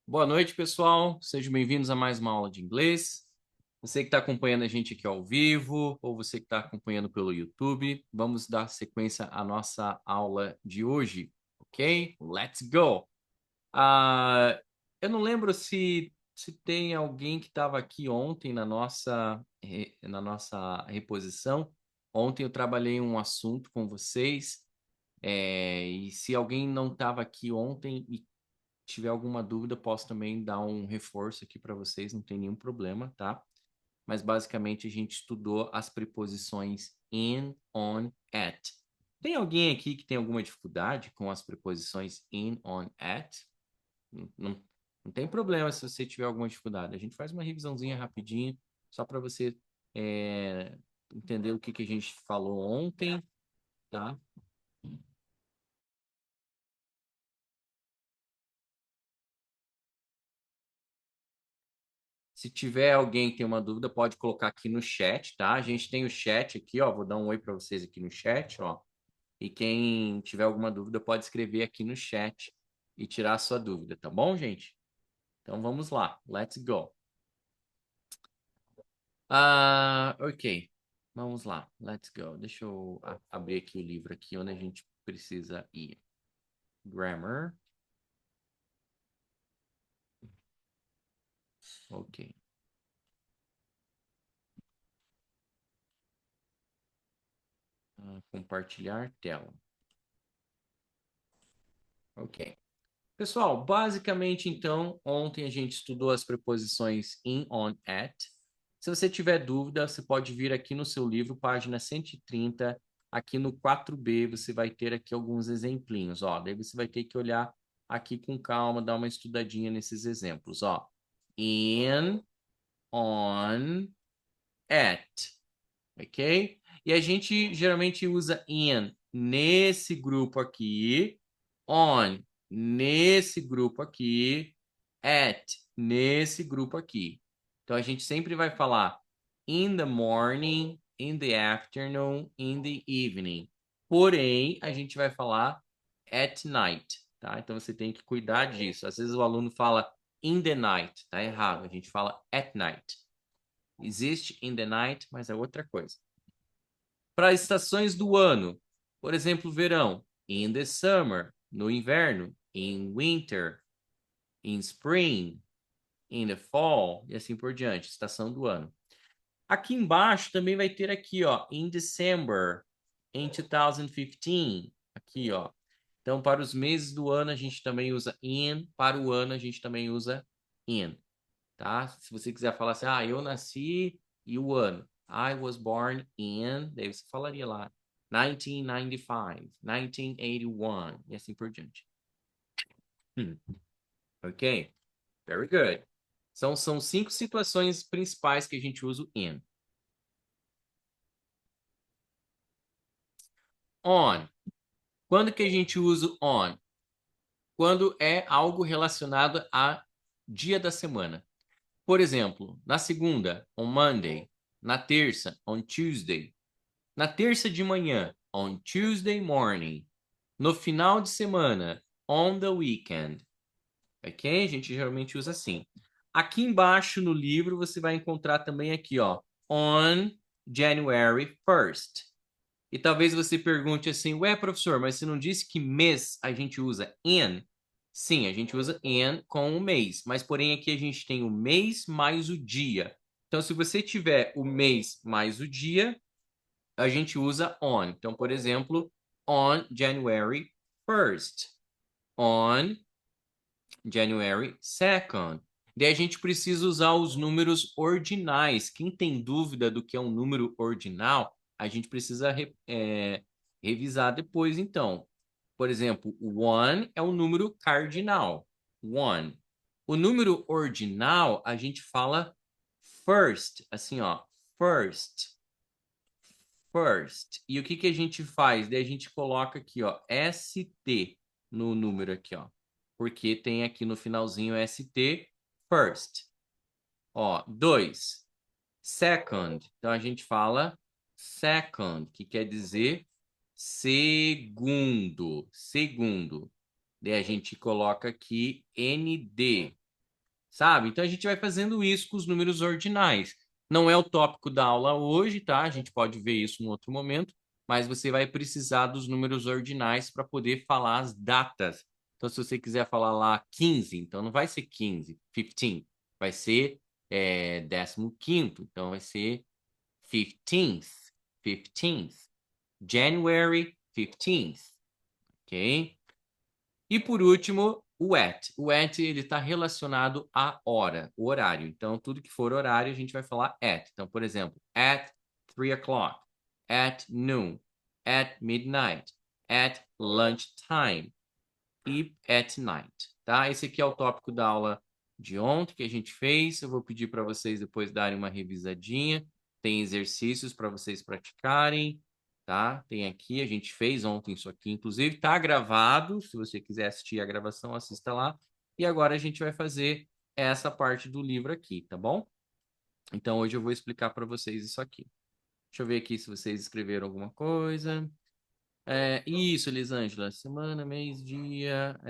Boa noite, pessoal. Sejam bem-vindos a mais uma aula de inglês. Você que está acompanhando a gente aqui ao vivo, ou você que está acompanhando pelo YouTube, vamos dar sequência à nossa aula de hoje, ok? Let's go! Eu não lembro se tem alguém que estava aqui ontem na nossa reposição. Ontem eu trabalhei um assunto com vocês, e se alguém não estava aqui ontem e tiver alguma dúvida, posso também dar um reforço aqui para vocês, não tem nenhum problema, tá? Mas basicamente a gente estudou as preposições in, on, at. Tem alguém aqui que tem alguma dificuldade com as preposições in, on, at? Não, não tem problema se você tiver alguma dificuldade. A gente faz uma revisãozinha rapidinho, só para você entender o que a gente falou ontem, tá? Se tiver alguém que tem uma dúvida, pode colocar aqui no chat, tá? A gente tem o chat aqui, ó. Vou dar um oi para vocês aqui no chat, ó. E quem tiver alguma dúvida pode escrever aqui no chat e tirar a sua dúvida, tá bom, gente? Então vamos lá. Let's go. Ok. Vamos lá. Let's go. Deixa eu abrir aqui o livro aqui onde a gente precisa ir. Grammar. Ok. Compartilhar tela. Ok. Pessoal, basicamente, então, ontem a gente estudou as preposições in, on, at. Se você tiver dúvida, você pode vir aqui no seu livro, página 130, aqui no 4B, você vai ter aqui alguns exemplinhos, ó. Daí você vai ter que olhar aqui com calma, dar uma estudadinha nesses exemplos, ó. In, on, at, ok? E a gente geralmente usa in nesse grupo aqui, on nesse grupo aqui, at nesse grupo aqui. Então a gente sempre vai falar in the morning, in the afternoon, in the evening. Porém, a gente vai falar at night, tá? Então você tem que cuidar disso. Às vezes o aluno fala in the night, tá errado. A gente fala at night. Existe in the night, mas é outra coisa. Para estações do ano, por exemplo, verão, in the summer, no inverno, in winter, in spring, in the fall e assim por diante, estação do ano. Aqui embaixo também vai ter aqui, ó, in December, in 2015, aqui, ó. Então, para os meses do ano a gente também usa in, para o ano a gente também usa in, tá? Se você quiser falar assim, eu nasci e o ano. I was born in, daí você falaria lá, 1995, 1981 e assim por diante. Ok? Very good. São cinco situações principais que a gente usa o in. On. Quando que a gente usa o on? Quando é algo relacionado a dia da semana. Por exemplo, na segunda, on Monday. Na terça, on Tuesday. Na terça de manhã, on Tuesday morning. No final de semana, on the weekend. Ok? A gente geralmente usa assim. Aqui embaixo no livro você vai encontrar também aqui, ó, on January 1st. E talvez você pergunte assim, ué, professor, mas você não disse que mês a gente usa in? Sim, a gente usa in com o mês, mas porém aqui a gente tem o mês mais o dia. Então, se você tiver o mês mais o dia, a gente usa on. Então, por exemplo, on January 1st, on January 2nd. Daí a gente precisa usar os números ordinais. Quem tem dúvida do que é um número ordinal, a gente precisa revisar depois, então. Por exemplo, o one é o número cardinal. One. O número ordinal, a gente fala first, assim, ó. First. First. E o que a gente faz? Daí a gente coloca aqui, ó, ST no número aqui, ó. Porque tem aqui no finalzinho ST, first. Ó, dois. Second. Então a gente fala second, que quer dizer segundo. Segundo. Daí a gente coloca aqui ND. sabe? Então a gente vai fazendo isso com os números ordinais. Não é o tópico da aula hoje, tá? A gente pode ver isso em outro momento, mas você vai precisar dos números ordinais para poder falar as datas. Então, se você quiser falar lá 15, então não vai ser 15, 15, vai ser 15º, então vai ser 15th, 15th, January 15th, ok? E por último, o at. O at ele está relacionado à hora, o horário. Então, tudo que for horário, a gente vai falar at. Então, por exemplo, at 3 o'clock, at noon, at midnight, at lunchtime e at night, tá? Esse aqui é o tópico da aula de ontem que a gente fez. Eu vou pedir para vocês depois darem uma revisadinha. Tem exercícios para vocês praticarem, tá? Tem aqui, a gente fez ontem isso aqui, inclusive tá gravado. Se você quiser assistir a gravação, assista lá. E agora a gente vai fazer essa parte do livro aqui, tá bom? Então hoje eu vou explicar para vocês isso aqui. Deixa eu ver aqui se vocês escreveram alguma coisa. Isso, Elisângela. Semana, mês, dia.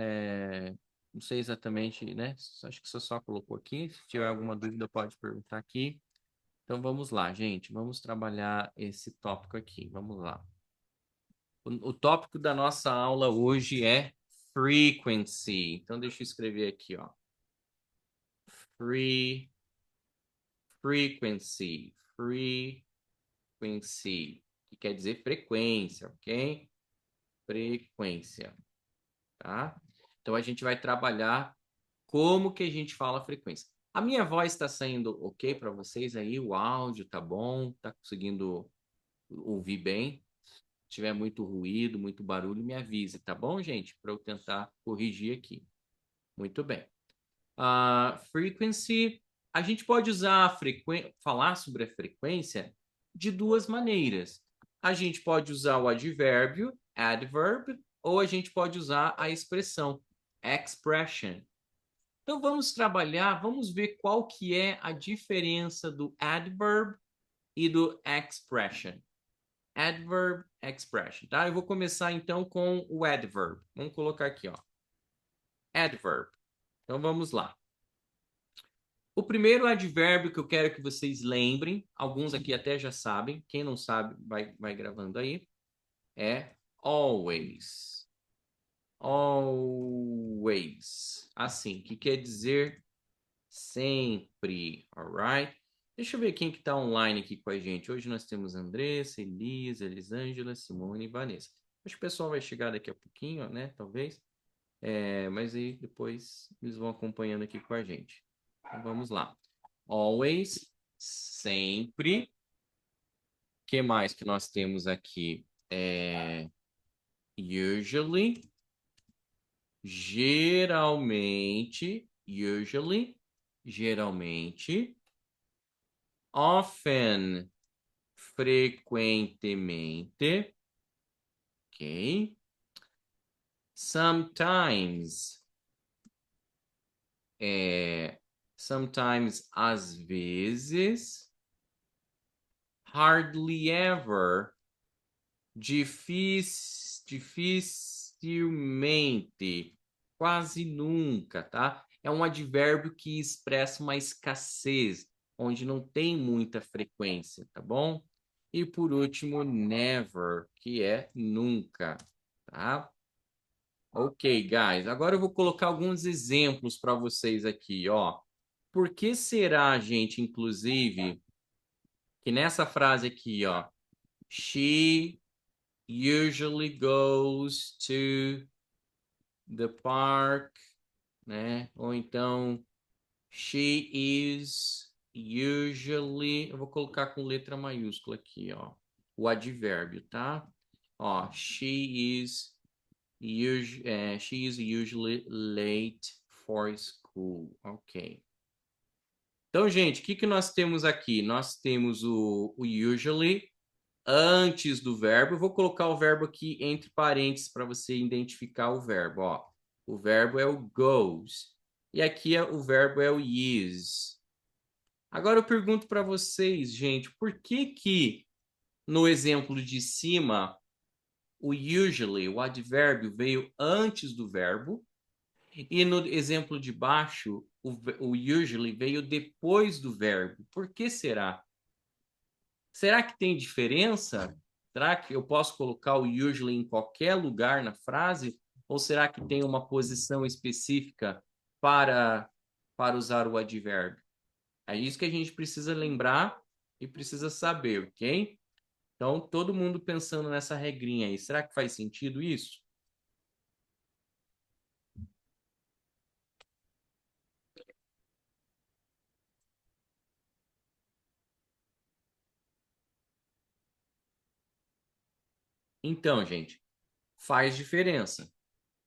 Não sei exatamente, né? Acho que você só colocou aqui. Se tiver alguma dúvida, pode perguntar aqui. Então vamos lá, gente. Vamos trabalhar esse tópico aqui. Vamos lá. O tópico da nossa aula hoje é frequency. Então deixa eu escrever aqui, ó. Frequency. Frequency. Que quer dizer frequência, ok? Frequência. Tá? Então a gente vai trabalhar como que a gente fala a frequência. A minha voz está saindo ok para vocês aí? O áudio tá bom? Tá conseguindo ouvir bem? Se tiver muito ruído, muito barulho, me avise, tá bom, gente? Para eu tentar corrigir aqui. Muito bem. Frequency, a gente pode usar falar sobre a frequência de duas maneiras. A gente pode usar o advérbio, adverb, ou a gente pode usar a expressão, expression. Então vamos trabalhar, vamos ver qual que é a diferença do adverb e do expression. Adverb, expression, tá? Eu vou começar então com o adverb. Vamos colocar aqui, ó. Adverb. Então vamos lá. O primeiro advérbio que eu quero que vocês lembrem, alguns aqui até já sabem, quem não sabe vai gravando aí, é always. Always. Assim, que quer dizer sempre, alright? Deixa eu ver quem que tá online aqui com a gente. Hoje nós temos Andressa, Elisa, Elisângela, Simone e Vanessa. Acho que o pessoal vai chegar daqui a pouquinho, né? Talvez. Mas aí depois eles vão acompanhando aqui com a gente. Então vamos lá. Always, sempre. O que mais que nós temos aqui? Usually, geralmente, usually, geralmente. Often, frequentemente. Ok. Sometimes, sometimes, às vezes. Hardly ever, dificilmente, quase nunca, tá? É um advérbio que expressa uma escassez, onde não tem muita frequência, tá bom? E por último, never, que é nunca, tá? Ok, guys. Agora eu vou colocar alguns exemplos para vocês aqui, ó. Por que será, gente, inclusive, que nessa frase aqui, ó, she usually goes to the park, né? Ou então, she is usually. Eu vou colocar com letra maiúscula aqui, ó. O advérbio, tá? Ó, she is usually late for school. Ok. Então, gente, o que que nós temos aqui? Nós temos o usually antes do verbo. Eu vou colocar o verbo aqui entre parênteses para você identificar o verbo. Ó, o verbo é o goes. E aqui o verbo é o is. Agora eu pergunto para vocês, gente, por que que no exemplo de cima o usually, o advérbio, veio antes do verbo e no exemplo de baixo o usually veio depois do verbo. Por que será? Será que tem diferença? Será que eu posso colocar o usually em qualquer lugar na frase? Ou será que tem uma posição específica para, para usar o advérbio? É isso que a gente precisa lembrar e precisa saber, ok? Então, todo mundo pensando nessa regrinha aí. Será que faz sentido isso? Então, gente, faz diferença,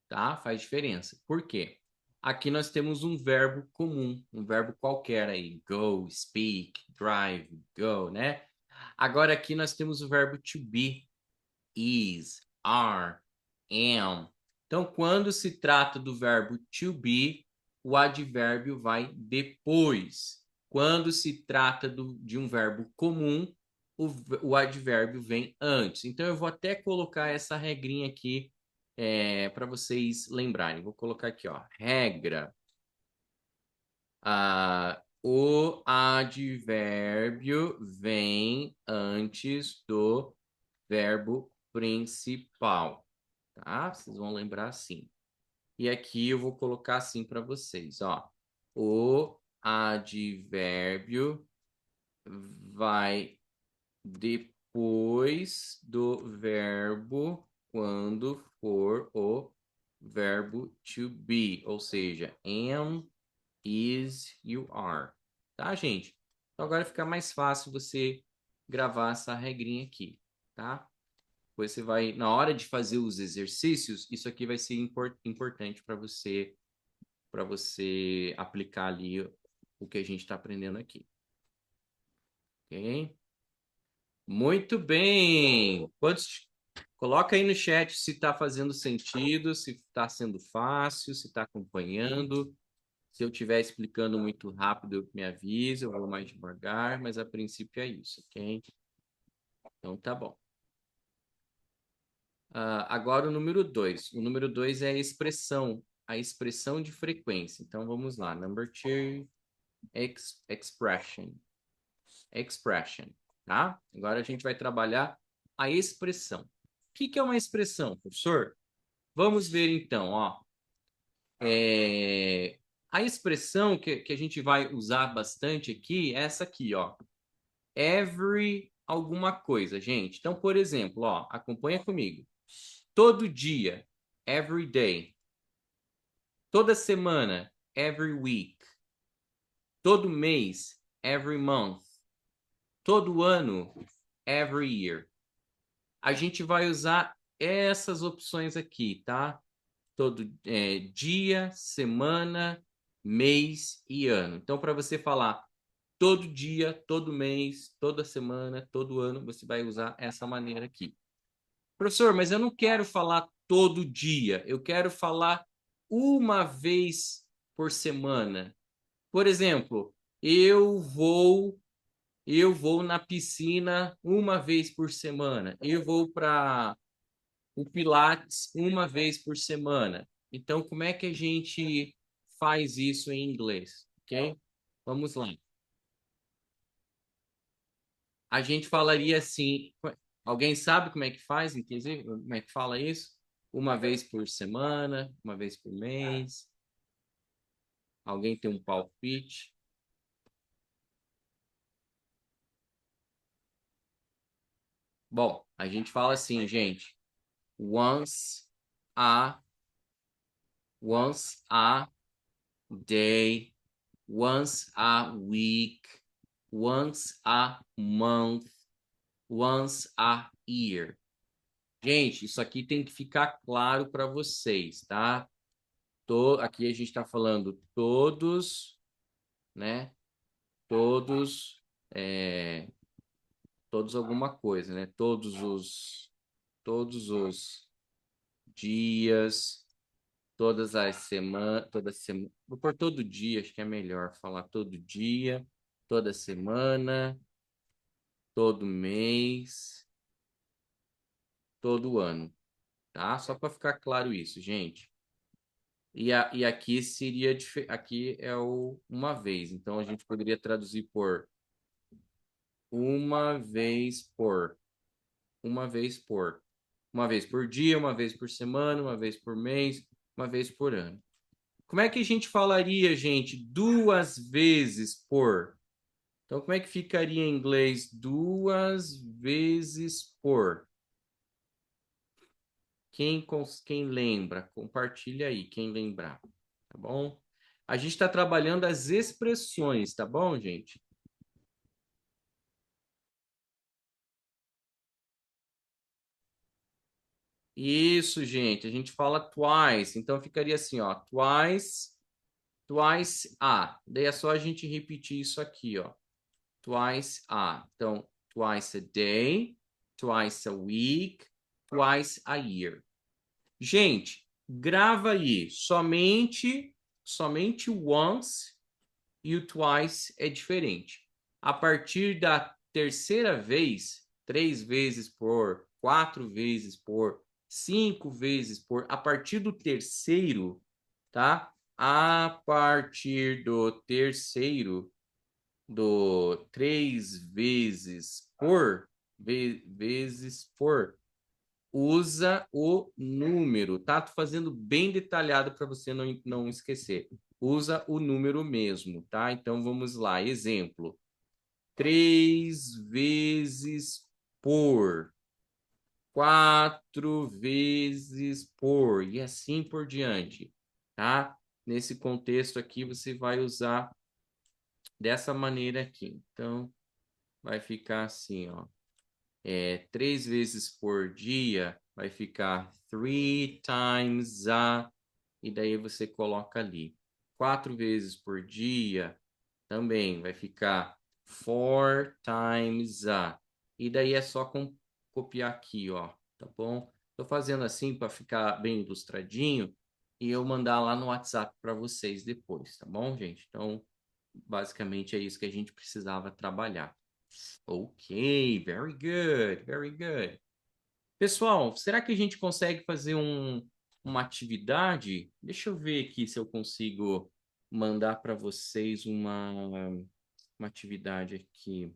tá? Faz diferença. Por quê? Aqui nós temos um verbo comum, um verbo qualquer aí. Go, speak, drive, go, né? Agora aqui nós temos o verbo to be, is, are, am. Então, quando se trata do verbo to be, o advérbio vai depois. Quando se trata de um verbo comum, o advérbio vem antes. Então, eu vou até colocar essa regrinha aqui para vocês lembrarem. Vou colocar aqui, ó, regra. O advérbio vem antes do verbo principal, tá? Vocês vão lembrar assim. E aqui eu vou colocar assim para vocês, ó. O advérbio vai depois do verbo quando for o verbo to be, ou seja, am, is, you are. Tá, gente? Então agora fica mais fácil você gravar essa regrinha aqui, tá? Depois você vai, na hora de fazer os exercícios, isso aqui vai ser importante para você aplicar ali o que a gente está aprendendo aqui. Ok? Muito bem! Coloca aí no chat se está fazendo sentido, se está sendo fácil, se está acompanhando. Se eu estiver explicando muito rápido, me avisa, eu vou mais devagar, mas a princípio é isso, ok? Então tá bom. Agora o número 2. O número 2 é a expressão de frequência. Então vamos lá. Number 2, expression. Expression, tá? Agora a gente vai trabalhar a expressão. O que é uma expressão, professor? Vamos ver então, ó. A expressão que a gente vai usar bastante aqui é essa aqui, ó. Every alguma coisa, gente. Então, por exemplo, ó, acompanha comigo. Todo dia, every day. Toda semana, every week. Todo mês, every month. Todo ano, every year. A gente vai usar essas opções aqui, tá? Todo dia, semana, mês e ano. Então, para você falar todo dia, todo mês, toda semana, todo ano, você vai usar essa maneira aqui. Professor, mas eu não quero falar todo dia, eu quero falar uma vez por semana. Por exemplo, eu vou na piscina uma vez por semana. Eu vou para o Pilates uma vez por semana. Então, como é que a gente faz isso em inglês? Ok? Vamos lá. A gente falaria assim. Alguém sabe como é que faz, inclusive? Como é que fala isso? Uma vez por semana, uma vez por mês. Alguém tem um palpite? Bom, a gente fala assim, gente. Once a, once a day, once a week, once a month, once a year. Gente, isso aqui tem que ficar claro para vocês, tá? Aqui a gente está falando todos, né? Todos, todos alguma coisa, né? Todos os dias, todas as semanas, toda semana. Vou por todo dia, acho que é melhor falar todo dia, toda semana, todo mês, todo ano, tá? Só para ficar claro isso, gente. E aqui seria aqui é o uma vez. Então a gente poderia traduzir por uma vez por, uma vez por, uma vez por dia, uma vez por semana, uma vez por mês, uma vez por ano. Como é que a gente falaria, gente, duas vezes por? Então, como é que ficaria em inglês duas vezes por? Quem lembra? Compartilha aí, quem lembrar, tá bom? A gente está trabalhando as expressões, tá bom, gente? Isso, gente. A gente fala twice, então ficaria assim, ó, twice, twice a. Daí é só a gente repetir isso aqui, ó. Twice a. Então, twice a day, twice a week, twice a year. Gente, grava aí. Somente o once e o twice é diferente. A partir da terceira vez, três vezes por, quatro vezes por, cinco vezes por, a partir do terceiro, tá? A partir do terceiro, do três vezes por, vezes por, usa o número, tá? Tô fazendo bem detalhado para você não esquecer. Usa o número mesmo, tá? Então vamos lá. Exemplo: três vezes por, quatro vezes por, e assim por diante, tá? Nesse contexto aqui, você vai usar dessa maneira aqui. Então, vai ficar assim, ó. Três vezes por dia vai ficar three times a, e daí você coloca ali. Quatro vezes por dia também vai ficar four times a, e daí é só copiar aqui, ó, tá bom? Tô fazendo assim para ficar bem ilustradinho e eu mandar lá no WhatsApp para vocês depois, tá bom, gente? Então, basicamente é isso que a gente precisava trabalhar. Ok, very good, very good. Pessoal, será que a gente consegue fazer uma atividade? Deixa eu ver aqui se eu consigo mandar para vocês uma atividade aqui.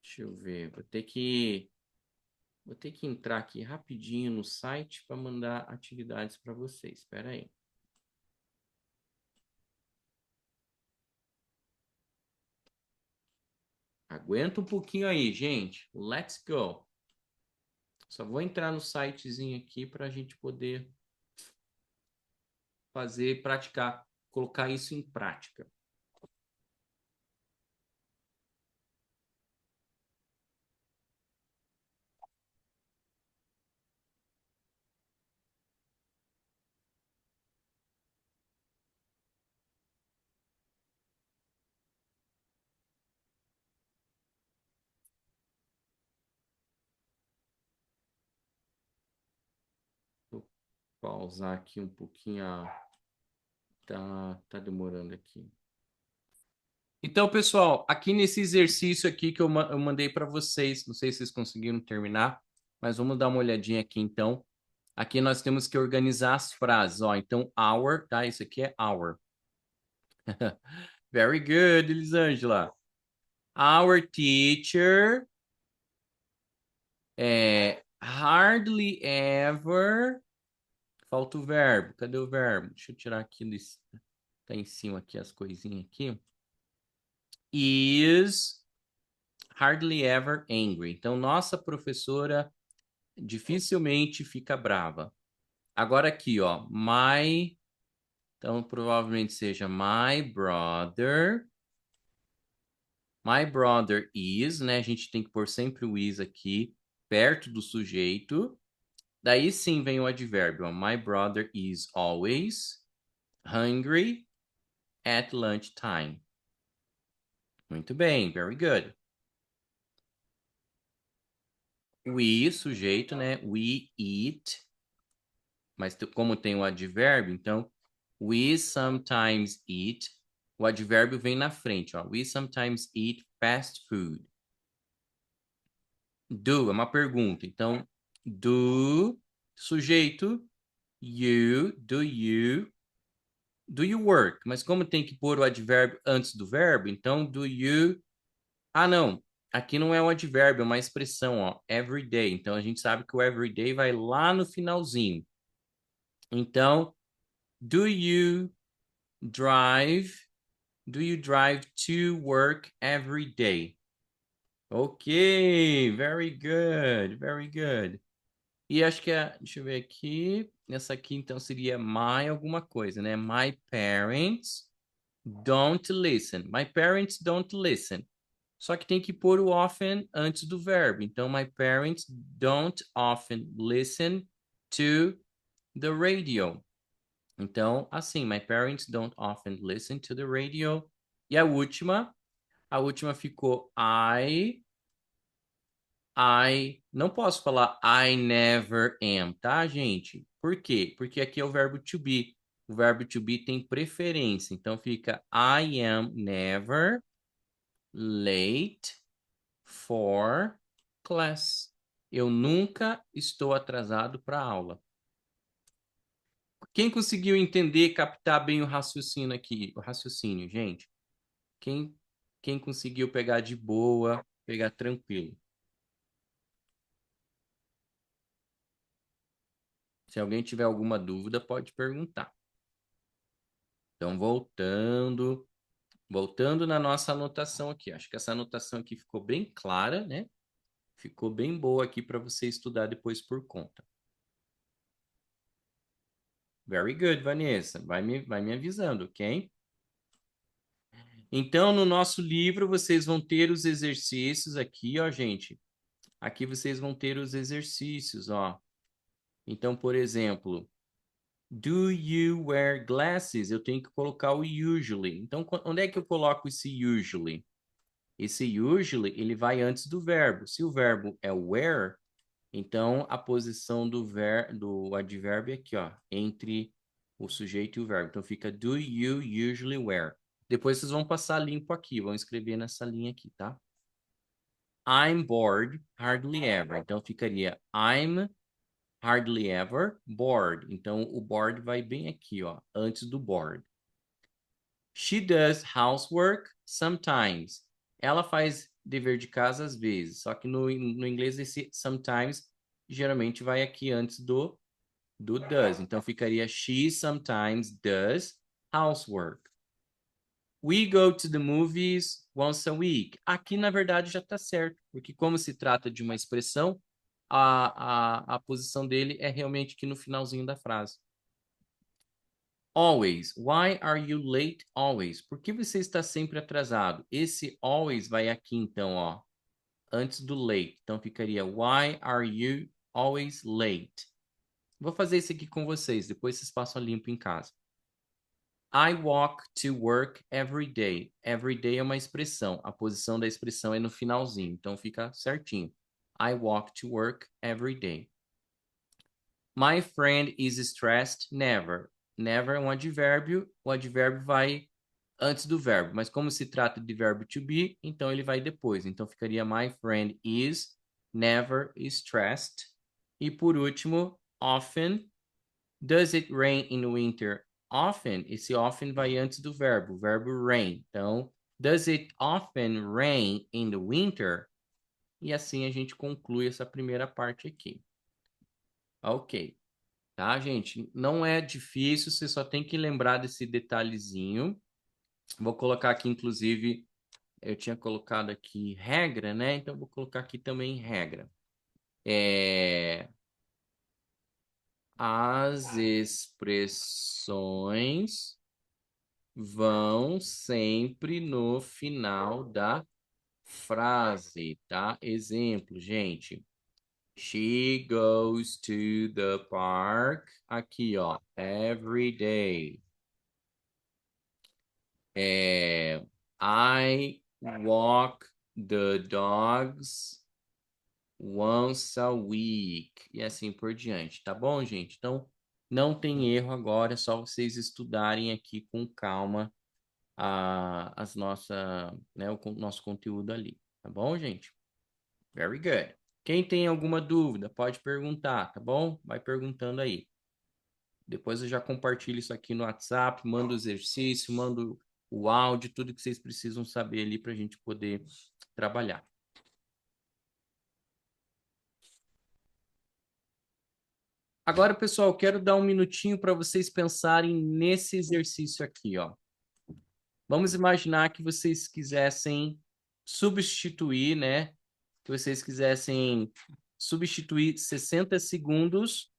Deixa eu ver, vou ter que entrar aqui rapidinho no site para mandar atividades para vocês. Espera aí. Aguenta um pouquinho aí, gente. Let's go. Só vou entrar no sitezinho aqui para a gente poder fazer, praticar, colocar isso em prática. Vou pausar aqui um pouquinho. Tá demorando aqui. Então, pessoal, aqui nesse exercício aqui que eu mandei para vocês, não sei se vocês conseguiram terminar, mas vamos dar uma olhadinha aqui então. Aqui nós temos que organizar as frases, ó. Então, our, tá? Isso aqui é our. Very good, Elisângela. Our teacher hardly ever. Falta o verbo. Cadê o verbo? Deixa eu tirar aqui. Tá em cima aqui as coisinhas aqui. Is hardly ever angry. Então, nossa professora dificilmente fica brava. Agora aqui, ó, my, então provavelmente seja my brother. My brother is, né? A gente tem que pôr sempre o is aqui, perto do sujeito. Daí sim vem o advérbio, ó. My brother is always hungry at lunchtime. Muito bem, very good. We, sujeito, né? We eat, mas como tem o advérbio, então we sometimes eat. O advérbio vem na frente, ó. We sometimes eat fast food. Do é uma pergunta, então do sujeito do you work? Mas como tem que pôr o advérbio antes do verbo, então do you... Ah, não. Aqui não é um advérbio, é uma expressão, ó. Every day. Então a gente sabe que o every day vai lá no finalzinho. Então, do you drive? Do you drive to work every day? Ok, very good, very good. E acho que deixa eu ver aqui, essa aqui então seria my alguma coisa, né? My parents don't listen. My parents don't listen. Só que tem que pôr o often antes do verbo. Então, my parents don't often listen to the radio. Então, assim, my parents don't often listen to the radio. E a última ficou não posso falar I never am, tá, gente? Por quê? Porque aqui é o verbo to be. O verbo to be tem preferência, então fica I am never late for class. Eu nunca estou atrasado para a aula. Quem conseguiu entender, captar bem o raciocínio aqui? O raciocínio, gente? Quem, quem conseguiu pegar de boa, pegar tranquilo? Se alguém tiver alguma dúvida, pode perguntar. Então, voltando na nossa anotação aqui. Acho que essa anotação aqui ficou bem clara, né? Ficou bem boa aqui para você estudar depois por conta. Very good, Vanessa. Vai me avisando, ok? Então, no nosso livro, vocês vão ter os exercícios aqui, ó, gente. Aqui vocês vão ter os exercícios, ó. Então, por exemplo, do you wear glasses? Eu tenho que colocar o usually. Então, onde é que eu coloco esse usually? Esse usually, ele vai antes do verbo. Se o verbo é wear, então a posição do advérbio é aqui, ó, entre o sujeito e o verbo. Então fica do you usually wear. Depois vocês vão passar limpo aqui, vão escrever nessa linha aqui, tá? I'm bored hardly ever. Então ficaria I'm hardly ever bored. Então o bored vai bem aqui, ó, antes do bored. She does housework sometimes. Ela faz dever de casa às vezes. Só que no inglês esse sometimes geralmente vai aqui antes do does. Então ficaria she sometimes does housework. We go to the movies once a week. Aqui, na verdade, já está certo, porque como se trata de uma expressão, a posição dele é realmente aqui no finalzinho da frase. Always. Why are you late always? Por que você está sempre atrasado? Esse always vai aqui, então, ó, antes do late. Então, ficaria Why are you always late? Vou fazer isso aqui com vocês, depois vocês passam a limpo em casa. I walk to work every day. Every day é uma expressão. A posição da expressão é no finalzinho, então fica certinho. I walk to work every day. My friend is stressed never. Never é um advérbio. O advérbio vai antes do verbo, mas como se trata de verbo to be, então ele vai depois. Então ficaria my friend is never stressed. E por último, often. Does it rain in winter? Often, esse often vai antes do verbo, o verbo rain. Então, does it often rain in the winter? E assim a gente conclui essa primeira parte aqui. Ok. Tá, gente? Não é difícil, você só tem que lembrar desse detalhezinho. Vou colocar aqui, inclusive, eu tinha colocado aqui regra, né? Então, vou colocar aqui também regra. As expressões vão sempre no final da frase, tá? Exemplo, gente. She goes to the park. Aqui, ó. Every day. I walk the dogs once a week. E assim por diante, tá bom, gente? Então, não tem erro agora, é só vocês estudarem aqui com calma né, o nosso conteúdo ali, tá bom, gente? Very good. Quem tem alguma dúvida, pode perguntar, tá bom? Vai perguntando aí. Depois eu já compartilho isso aqui no WhatsApp, mando o exercício, mando o áudio, tudo que vocês precisam saber ali para a gente poder trabalhar. Agora, pessoal, eu quero dar um minutinho para vocês pensarem nesse exercício aqui, ó. Vamos imaginar que vocês quisessem substituir, né? Que vocês quisessem substituir 60 segundos.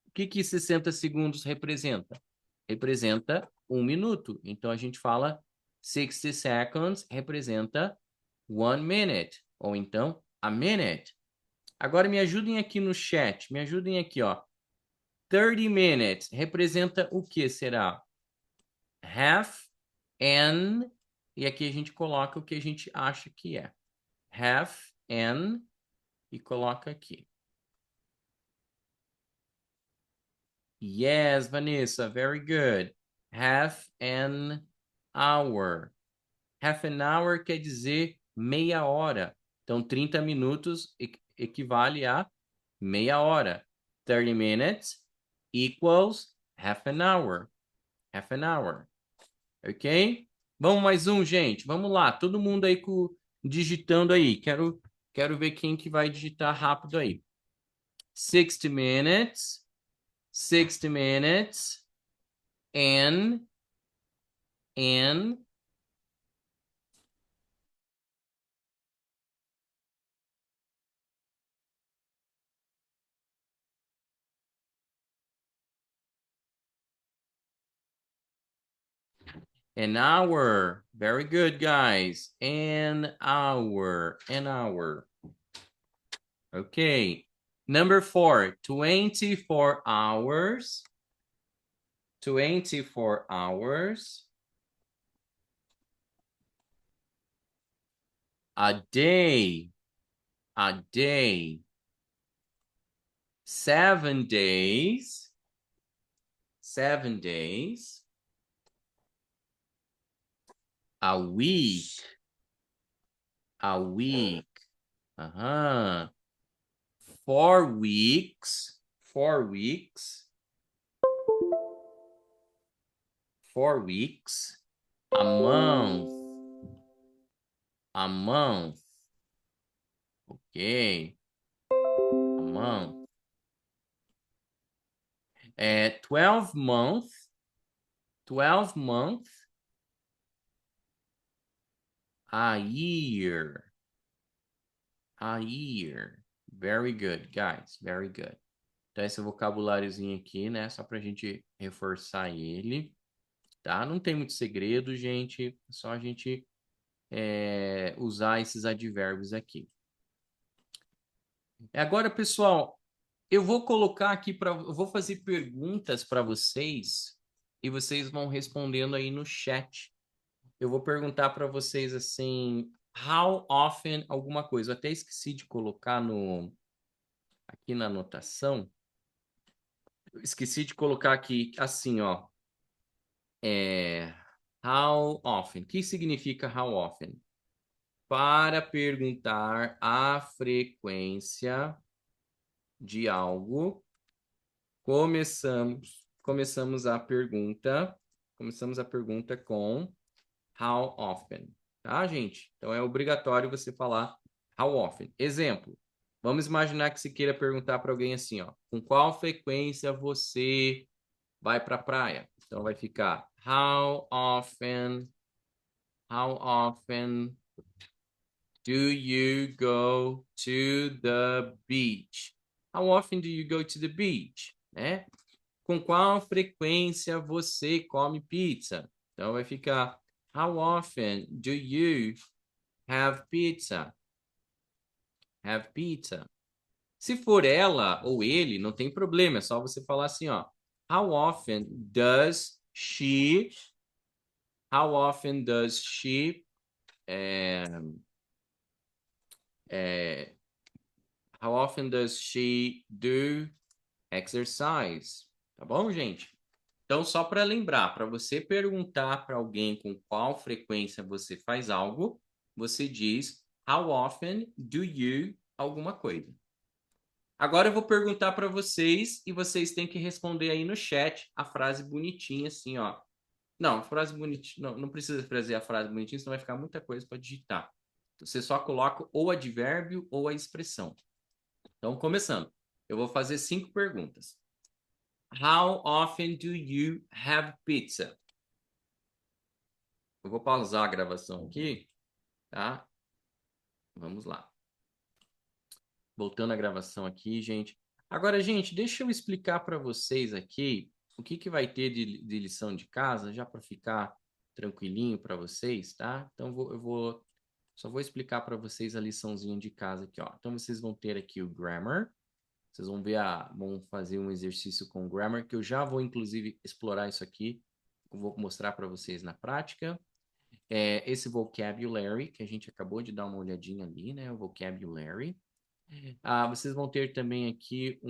O que 60 segundos representa? Representa 1 minuto. Então, a gente fala 60 seconds representa 1 minute. Ou então, a minute. Agora, me ajudem aqui no chat. Me ajudem aqui, ó. 30 minutes representa o que será? Half an, e aqui a gente coloca o que a gente acha que é. Half an, e coloca aqui. Yes, Vanessa, very good. Half an hour. Half an hour quer dizer meia hora. Então, 30 minutos equivale a meia hora. 30 minutes equals half an hour. Half an hour. Ok? Vamos mais um, gente. Vamos lá. Todo mundo aí digitando aí. Quero ver quem que vai digitar rápido aí. 60 minutes. 60 minutes. And an hour. Very good, guys. An hour. An hour. Okay. Number 4, 24 hours. 24 hours. A day. A day. 7 days. 7 days. A week. A week. 4 weeks. 4 weeks. 4 weeks. A month. A month. Okay. A month. 12 month. 12 month. A year. A year. Very good, guys. Very good. Então, esse vocabuláriozinho aqui, né? Só pra gente reforçar ele, tá? Não tem muito segredo, gente. É só a gente usar esses advérbios aqui. Agora, pessoal, eu vou colocar aqui eu vou fazer perguntas para vocês e vocês vão respondendo aí no chat. Eu vou perguntar para vocês assim, how often alguma coisa. Eu até esqueci de colocar aqui na anotação. Eu esqueci de colocar aqui assim, ó. How often. O que significa how often? Para perguntar a frequência de algo, começamos a pergunta com how often, tá, gente? Então é obrigatório você falar how often. Exemplo, vamos imaginar que você queira perguntar para alguém assim, ó, com qual frequência você vai para a praia? Então vai ficar how often do you go to the beach? How often do you go to the beach? Né? Com qual frequência você come pizza? Então vai ficar how often do you have pizza? Have pizza. Se for ela ou ele, não tem problema, é só você falar assim, ó. How often does she how often does she how often does she do exercise? Tá bom, gente? Então, só para lembrar, para você perguntar para alguém com qual frequência você faz algo, você diz how often do you alguma coisa. Agora eu vou perguntar para vocês e vocês têm que responder aí no chat a frase bonitinha assim, ó. Não, frase bonitinha, não precisa fazer a frase bonitinha, senão vai ficar muita coisa para digitar. Você só coloca ou advérbio ou a expressão. Então, começando. Eu vou fazer 5 perguntas. How often do you have pizza? Eu vou pausar a gravação aqui, tá? Vamos lá. Voltando à gravação aqui, gente. Agora, gente, deixa eu explicar para vocês aqui o que vai ter de lição de casa, já para ficar tranquilinho para vocês, tá? Então, só vou explicar para vocês a liçãozinha de casa aqui, ó. Então, vocês vão ter aqui o grammar. Vocês vão ver, vão fazer um exercício com grammar, que eu já vou, inclusive, explorar isso aqui. Eu vou mostrar para vocês na prática. Esse vocabulary, que a gente acabou de dar uma olhadinha ali, né? O vocabulary. Vocês vão ter também aqui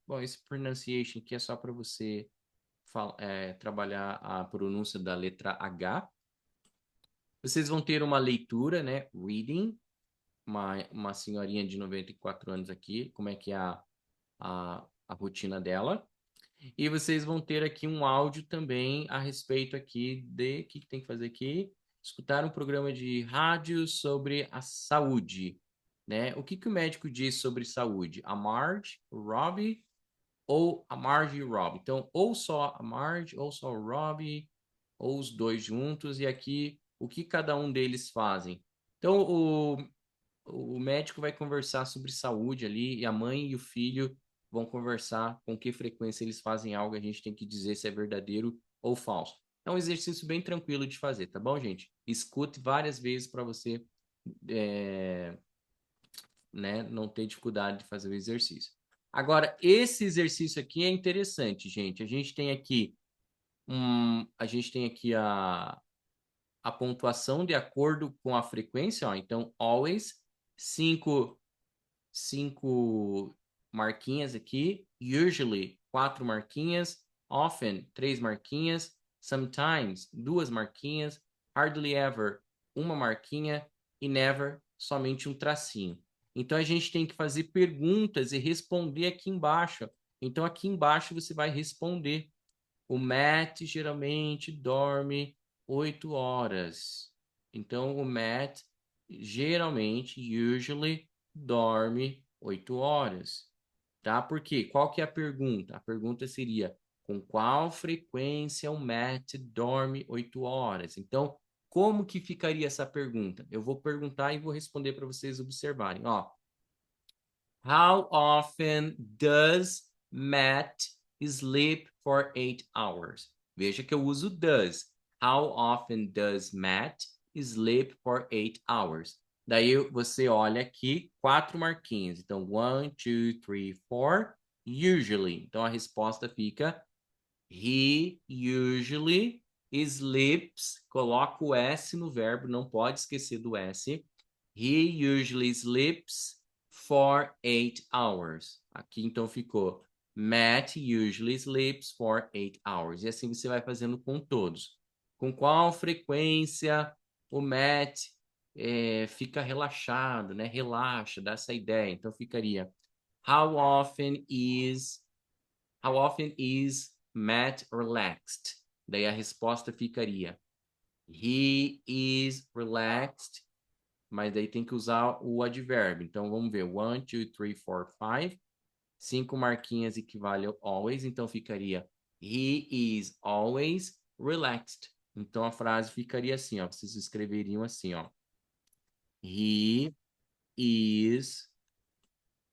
Bom, esse pronunciation aqui é só para você trabalhar a pronúncia da letra H. Vocês vão ter uma leitura, né? Reading. Uma senhorinha de 94 anos aqui, como é que é a rotina dela. E vocês vão ter aqui um áudio também a respeito aqui de... O que tem que fazer aqui? Escutar um programa de rádio sobre a saúde, né? O que o médico diz sobre saúde? A Marge, o Robbie ou a Marge e o Robbie? Então, ou só a Marge, ou só o Robbie, ou os dois juntos. E aqui, o que cada um deles fazem? Então, o médico vai conversar sobre saúde ali e a mãe e o filho vão conversar com que frequência eles fazem algo, a gente tem que dizer se é verdadeiro ou falso. É um exercício bem tranquilo de fazer, tá bom, gente? Escute várias vezes para você né, não ter dificuldade de fazer o exercício. Agora, esse exercício aqui é interessante, gente. A gente tem aqui a pontuação de acordo com a frequência, ó. Então, always, 5 marquinhas aqui, usually 4 marquinhas, often 3 marquinhas, sometimes 2 marquinhas, hardly ever 1 marquinha e never somente um tracinho. Então a gente tem que fazer perguntas e responder aqui embaixo. Então aqui embaixo você vai responder. O Matt geralmente dorme 8 horas. Então o Matt geralmente, usually, dorme 8 horas, tá? Por quê? Qual que é a pergunta? A pergunta seria, com qual frequência o Matt dorme 8 horas? Então, como que ficaria essa pergunta? Eu vou perguntar e vou responder para vocês observarem, ó. How often does Matt sleep for 8 hours? Veja que eu uso does. How often does Matt sleep for 8 hours? Daí você olha aqui, 4 marquinhos. Então, 1, 2, 3, 4. Usually. Então, a resposta fica he usually sleeps. Coloca o S no verbo, não pode esquecer do S. He usually sleeps for 8 hours. Aqui, então, ficou Matt usually sleeps for 8 hours. E assim você vai fazendo com todos. Com qual frequência o Matt fica relaxado, né? Relaxa, dá essa ideia. Então ficaria How often is Matt relaxed? Daí a resposta ficaria He is relaxed. Mas daí tem que usar o advérbio. Então vamos ver. 1, 2, 3, 4, 5. 5 marquinhas equivale ao always. Então ficaria He is always relaxed. Então a frase ficaria assim, ó. Vocês escreveriam assim, ó. He is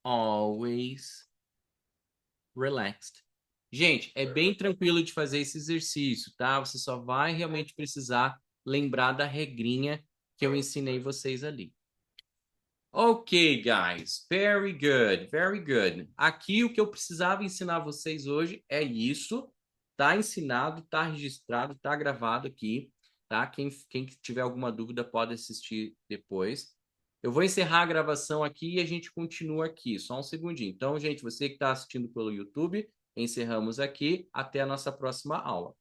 always relaxed. Gente, é bem tranquilo de fazer esse exercício, tá? Você só vai realmente precisar lembrar da regrinha que eu ensinei vocês ali. Ok, guys. Very good, very good. Aqui o que eu precisava ensinar vocês hoje é isso. Tá ensinado, tá registrado, tá gravado aqui, tá? Quem tiver alguma dúvida pode assistir depois. Eu vou encerrar a gravação aqui e a gente continua aqui. Só um segundinho. Então, gente, você que está assistindo pelo YouTube, encerramos aqui. Até a nossa próxima aula.